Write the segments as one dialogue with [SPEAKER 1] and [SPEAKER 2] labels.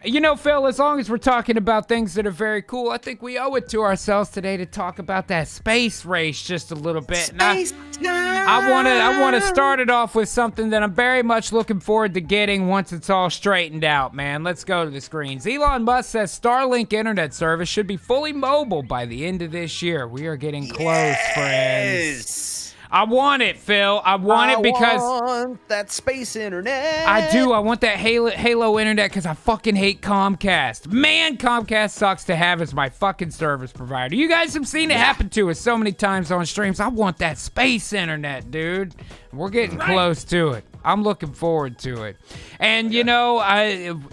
[SPEAKER 1] You know, Phil, as long as we're talking about things that are very cool, I think we owe it to ourselves today to talk about that space race just a little bit.
[SPEAKER 2] Space time!
[SPEAKER 1] I want to start it off with something that I'm very much looking forward to getting once it's all straightened out, man. Let's go to the screens. Elon Musk says Starlink internet service should be fully mobile by the end of this year. We are getting close, friends. I want it, Phil. I want it because
[SPEAKER 2] I want that space internet.
[SPEAKER 1] I do. I want that Halo internet because I fucking hate Comcast. Man, Comcast sucks to have as my fucking service provider. You guys have seen it happen to us so many times on streams. I want that space internet, dude. We're getting close to it. I'm looking forward to it. And, you know,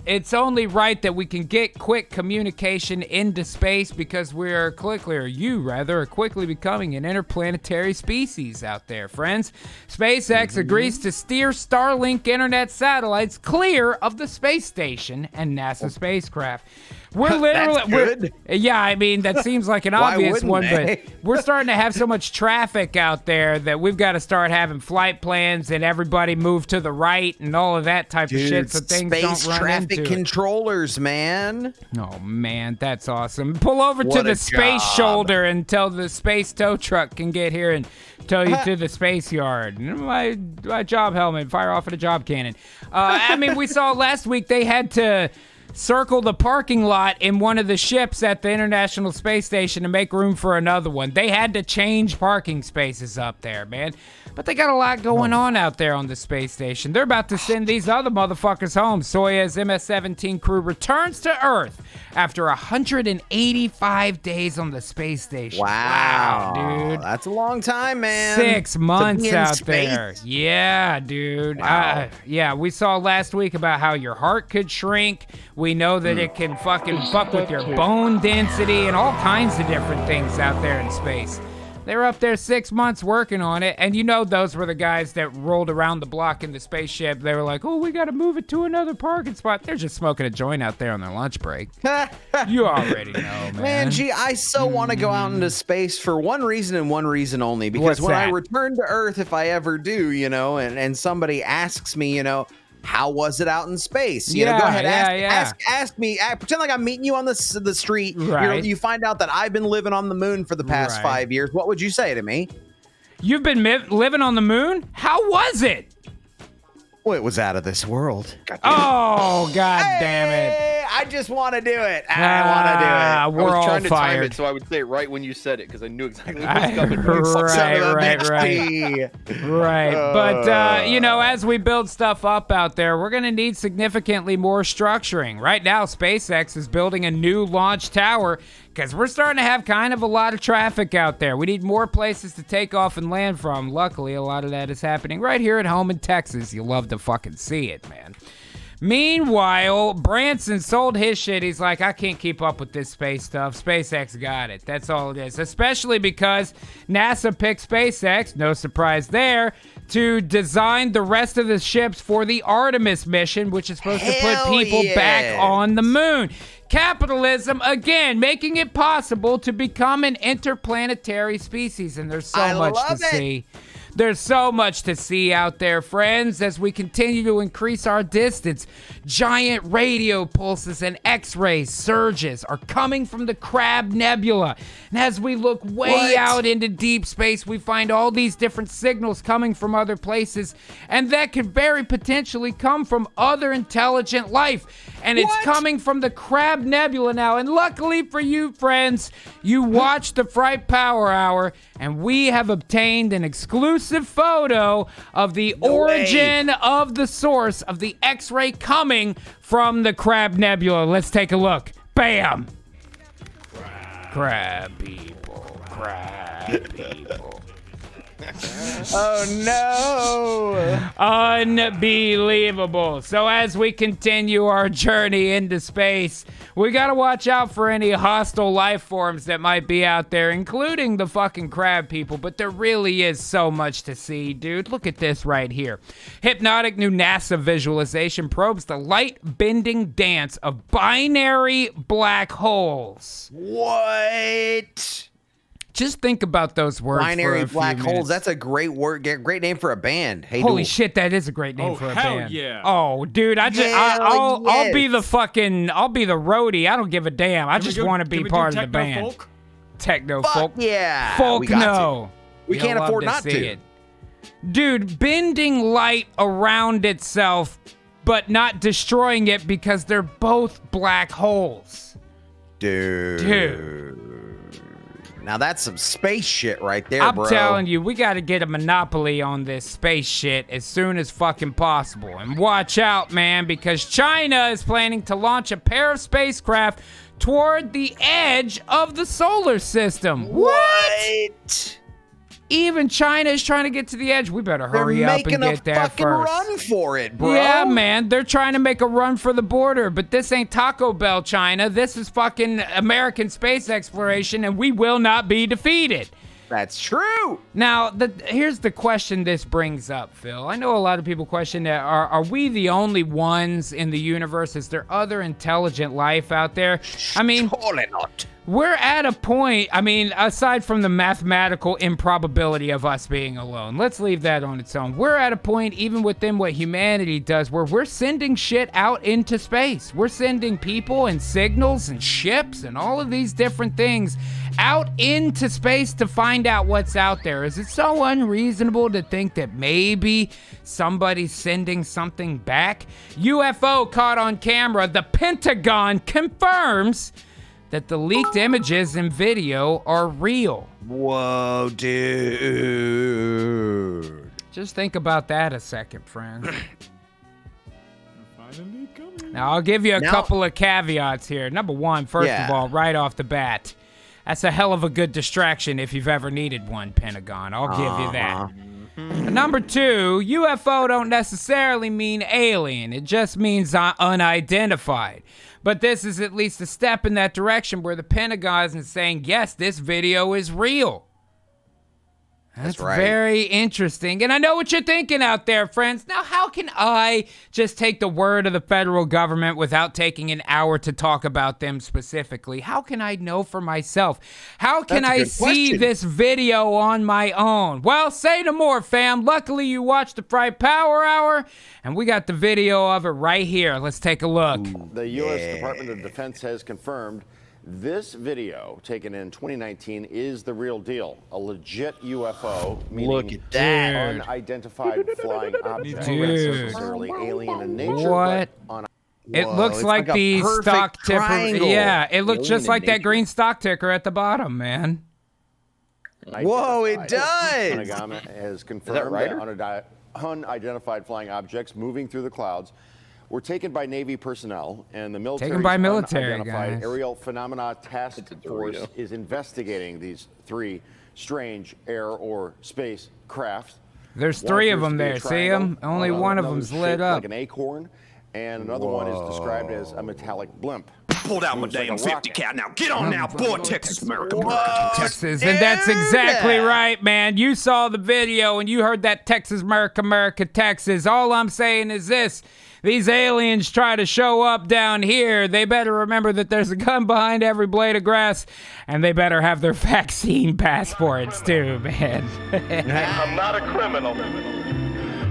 [SPEAKER 1] it's only right that we can get quick communication into space because you are quickly becoming an interplanetary species out there, friends. SpaceX agrees to steer Starlink internet satellites clear of the space station and NASA spacecraft. We're literally, yeah, I mean, that seems like an obvious one, but we're starting to have so much traffic out there that we've got to start having flight plans and everybody move to the right and all of that type of shit so things don't run into
[SPEAKER 2] space traffic controllers, man.
[SPEAKER 1] Oh, man, that's awesome. Pull over to the space shoulder until the space tow truck can get here and tow you to the space yard. My job helmet, fire off at a job cannon. I mean, we saw last week they had to circle the parking lot in one of the ships at the International Space Station to make room for another one. They had to change parking spaces up there, man. But they got a lot going on out there on the space station. They're about to send these other motherfuckers home. Soyuz MS-17 crew returns to Earth after 185 days on the space station.
[SPEAKER 2] Wow,
[SPEAKER 1] dude.
[SPEAKER 2] That's a long time, man.
[SPEAKER 1] 6 months out
[SPEAKER 2] space.
[SPEAKER 1] there. Yeah, dude.
[SPEAKER 2] Wow.
[SPEAKER 1] Yeah, we saw last week about how your heart could shrink. We know that it can fucking fuck with your bone density and all kinds of different things out there in space. They were up there 6 months working on it, and you know those were the guys that rolled around the block in the spaceship. They were like, oh, we got to move it to another parking spot. They're just smoking a joint out there on their lunch break. You already know, man.
[SPEAKER 2] Man, gee, I so want to go out into space for one reason and one reason only. Because when I return to Earth, if I ever do, you know, and somebody asks me, you know, how was it out in space? You know, go ahead, ask me. Pretend like I'm meeting you on the street.
[SPEAKER 1] Right.
[SPEAKER 2] You find out that I've been living on the moon for the past 5 years. What would you say to me?
[SPEAKER 1] You've been living on the moon? How was it?
[SPEAKER 2] Well, it was out of this world.
[SPEAKER 1] Oh, God damn it.
[SPEAKER 2] I just want to do it. I want to do it.
[SPEAKER 1] We're
[SPEAKER 3] I was
[SPEAKER 1] all
[SPEAKER 3] trying to
[SPEAKER 1] fired.
[SPEAKER 3] time it so I would say it right when you said it because I knew exactly what was coming.
[SPEAKER 1] Right. But, you know, as we build stuff up out there, we're going to need significantly more structuring. Right now, SpaceX is building a new launch tower because we're starting to have kind of a lot of traffic out there. We need more places to take off and land from. Luckily, a lot of that is happening right here at home in Texas. You'll love to fucking see it, man. Meanwhile, Branson sold his shit. He's like, I can't keep up with this space stuff. SpaceX got it. That's all it is. Especially because NASA picked SpaceX, no surprise there, to design the rest of the ships for the Artemis mission, which is supposed to put people back on the moon. Capitalism, again, making it possible to become an interplanetary species. And there's so much to see. There's so much to see out there, friends, as we continue to increase our distance. Giant radio pulses and X-ray surges are coming from the Crab Nebula. And as we look way out into deep space, we find all these different signals coming from other places, and that could very potentially come from other intelligent life. And it's coming from the Crab Nebula now. And luckily for you, friends, you watched the Fright Power Hour, and we have obtained an exclusive photo of the origin of the source of the X-ray coming from the Crab Nebula. Let's take a look. Bam! Crab people. Crab people.
[SPEAKER 2] Oh no!
[SPEAKER 1] Unbelievable. So as we continue our journey into space, we gotta watch out for any hostile life forms that might be out there, including the fucking crab people, but there really is so much to see, dude. Look at this right here. Hypnotic new NASA visualization probes the light-bending dance of binary black holes.
[SPEAKER 2] What?
[SPEAKER 1] Just think about those words.
[SPEAKER 2] Binary
[SPEAKER 1] for a
[SPEAKER 2] black
[SPEAKER 1] few
[SPEAKER 2] holes.
[SPEAKER 1] minutes.
[SPEAKER 2] That's a great word. Great name for a band. Hey,
[SPEAKER 1] Holy
[SPEAKER 2] Duel.
[SPEAKER 1] shit, that is a great name for a
[SPEAKER 4] hell
[SPEAKER 1] band.
[SPEAKER 4] yeah.
[SPEAKER 1] Oh, dude, I'll be the roadie. I don't give a damn. I just want to be part of the band.
[SPEAKER 4] Folk?
[SPEAKER 1] Techno
[SPEAKER 2] Fuck
[SPEAKER 1] folk.
[SPEAKER 2] yeah.
[SPEAKER 1] Folk
[SPEAKER 2] we got
[SPEAKER 1] no.
[SPEAKER 2] We can't
[SPEAKER 1] You'll
[SPEAKER 2] afford
[SPEAKER 1] love
[SPEAKER 2] not
[SPEAKER 1] see
[SPEAKER 2] to.
[SPEAKER 1] it. Dude, bending light around itself, but not destroying it because they're both black holes.
[SPEAKER 2] Dude. Now that's some space shit right there,
[SPEAKER 1] I'm
[SPEAKER 2] bro.
[SPEAKER 1] telling you, we got to get a monopoly on this space shit as soon as fucking possible. And watch out, man, because China is planning to launch a pair of spacecraft toward the edge of the solar system. What? Even China is trying to get to the edge. We better hurry up and get there first.
[SPEAKER 2] They're making a fucking run for it, bro.
[SPEAKER 1] Yeah, man. They're trying to make a run for the border, but this ain't Taco Bell, China. This is fucking American space exploration, and we will not be defeated.
[SPEAKER 2] That's true.
[SPEAKER 1] Now, here's the question this brings up, Phil. I know a lot of people question that. Are we the only ones in the universe? Is there other intelligent life out there? I mean,
[SPEAKER 2] totally not.
[SPEAKER 1] We're at a point, I mean, aside from the mathematical improbability of us being alone, let's leave that on its own. We're at a point, even within what humanity does, where we're sending shit out into space. We're sending people and signals and ships and all of these different things out into space to find out what's out there. Is it so unreasonable to think that maybe somebody's sending something back? UFO caught on camera. The Pentagon confirms that the leaked images and video are real.
[SPEAKER 2] Whoa, dude.
[SPEAKER 1] Just think about that a second, friend. Now, I'll give you a couple of caveats here. Number one, first of all, right off the bat, that's a hell of a good distraction if you've ever needed one, Pentagon. I'll give you that. Number two, UFO don't necessarily mean alien. It just means unidentified. But this is at least a step in that direction where the Pentagon is saying, yes, this video is real. That's right. Very interesting. And I know what you're thinking out there, friends. Now, how can I just take the word of the federal government without taking an hour to talk about them specifically? How can I know for myself? How can I see this video on my own? Well, say no more, fam. Luckily, you watched the Fright Power Hour, and we got the video of it right here. Let's take a look.
[SPEAKER 5] The U.S. Department of Defense has confirmed this video, taken in 2019, is the real deal. A legit UFO, meaning
[SPEAKER 2] look at that.
[SPEAKER 5] Unidentified flying object. Not necessarily alien in nature,
[SPEAKER 1] what?
[SPEAKER 5] but on
[SPEAKER 1] it looks like the stock ticker. Yeah, it looks just like that green stock ticker at the bottom, man.
[SPEAKER 2] Whoa, it does.
[SPEAKER 5] Pentagon has confirmed that unidentified flying objects moving through the clouds were taken by Navy personnel, and the military's unidentified aerial phenomena task force is investigating these three strange air or space craft.
[SPEAKER 1] There's three of them there. See them? Only one of them's lit up.
[SPEAKER 5] Like an acorn, and another one is described as a metallic blimp.
[SPEAKER 6] Pulled out my damn 50 cal. Now get on now, boy, Texas, America.
[SPEAKER 1] Texas, and that's exactly right, man. You saw the video and you heard that Texas, America, Texas. All I'm saying is this. These aliens try to show up down here, they better remember that there's a gun behind every blade of grass, and they better have their vaccine passports too, man.
[SPEAKER 7] I'm not a criminal.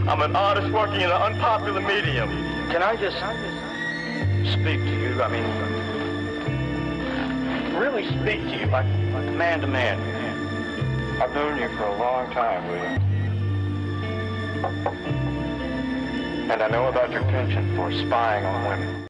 [SPEAKER 7] I'm an artist working in an unpopular medium. Can I just speak to you? I mean, really speak to you like man to man. I've known you for a long time, William. And I know about your penchant for spying on women.